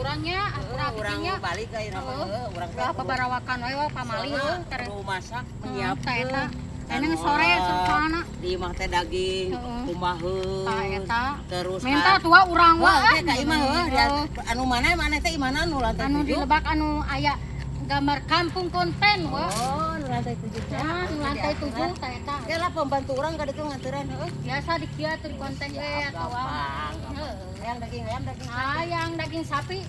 urangnya, urang balik ka ira mah urang teh pabarawakan we pamali terus masak menyiapkeun Eneng sore soalna di imah teh daging kumaheun terus minta tua urang we ka imah anu mana teh imana nu lantai 7 anu di Lebak anu aya gambar kampung konten we nu lantai 7 teh nu lantai 7 teh eta ge lah pembantu urang ka ditu nganturan heuh biasa di kieu teu konten we atawa yang daging yang daging sapi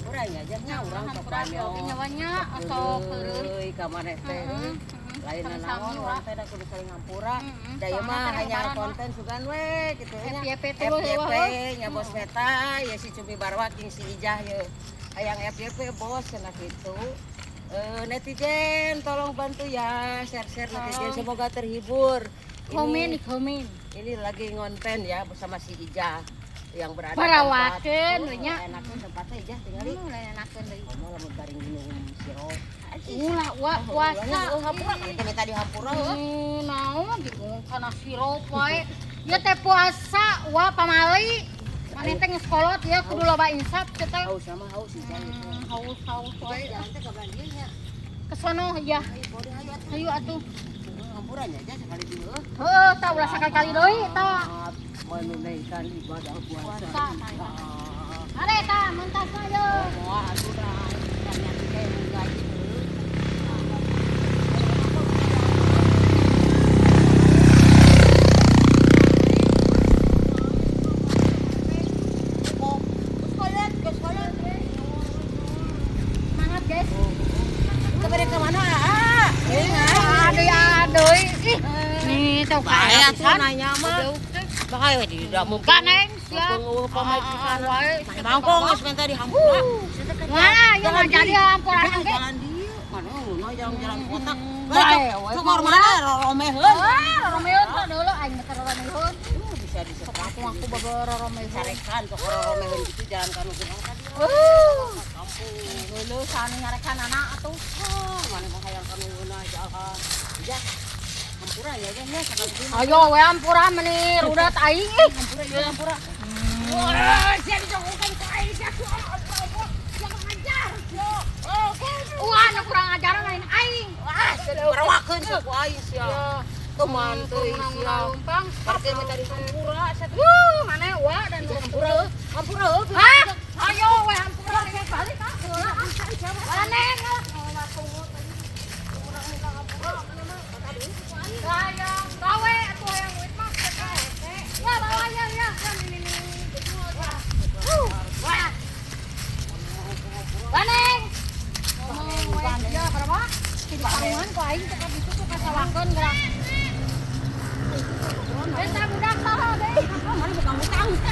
urang aja nya urang coba nyawanya atau euy ka maneh teh lain naon urang teh da kudu saling ngampura da ieu mah hanya konten sugan we kitu nya FYP nya bos meta ya si Cumi Barwa jeung si Ijah ye hayang FYP bos cenah kitu netizen tolong bantu ya share netizen semoga terhibur komen ini lagi ngonten ya bersama si Ijah yang berada Parawakeun we nya enakeun tempatnya Ijah tinggali enakeun deui kamu lamun garing minum sirop ulah puasa hampura kan teh minta dihampura naon bingung kana sirop wae ya teh puasa pamali maneh teh geus kolot ya kudu loba insaf teh haus sama haus Ijah haus wae jalan teh ka bandieu nya ke sono ya hayu atuh hampura nya Ijah sekali dulu heuh tah ulah sakali deui tah menunaikan ibadah puasa. Are tah mentas ayo. Moal atuh dah kanya teh gaji Semangat guys. Kemari ke mana? Aduh. Nih tau Bae kaya atuh nanya mah. Bae we di da muka neng sia. Pamajikan wae. Mangkong geus minta dihampura. Wah, ya mah jadi hampuran ge. Jalan dieu. Mana jalan kotak. Cokor mana romeheun. Romeheun tah deuleu aing teh romeheun. Bisa disepak. Aku babara romeheun. Sarekan cokor romeheun gitu jalan kanu gunung tadi. Kampung. Deuleu sani ngarekan anak atuh. Mana mah hayang kanu geunah jalan. Ya. Hampura ya nya sakali dina. Ayo we hampura meni rudat aing ih. Hampura. Wah, sia dijogokan ka aing sia. Jangan ngajar. Wah, nu kurang ajar lain aing. Wah, Barawakeun sok ku aing sia. Tuh manteuy sia. Parkir minta dihampura satu. Mana wa dan Hampura. Hah? Ayo we hampura balik ka. Aneh. Sayang, gawe atuh yang wit mah ya bawa ya ini. Wah. Baneng. Ya berapa? Tidak karuan ku aing teh ditu ku kasawakeun gerak. Eta budak saha deui? Mari buka utang.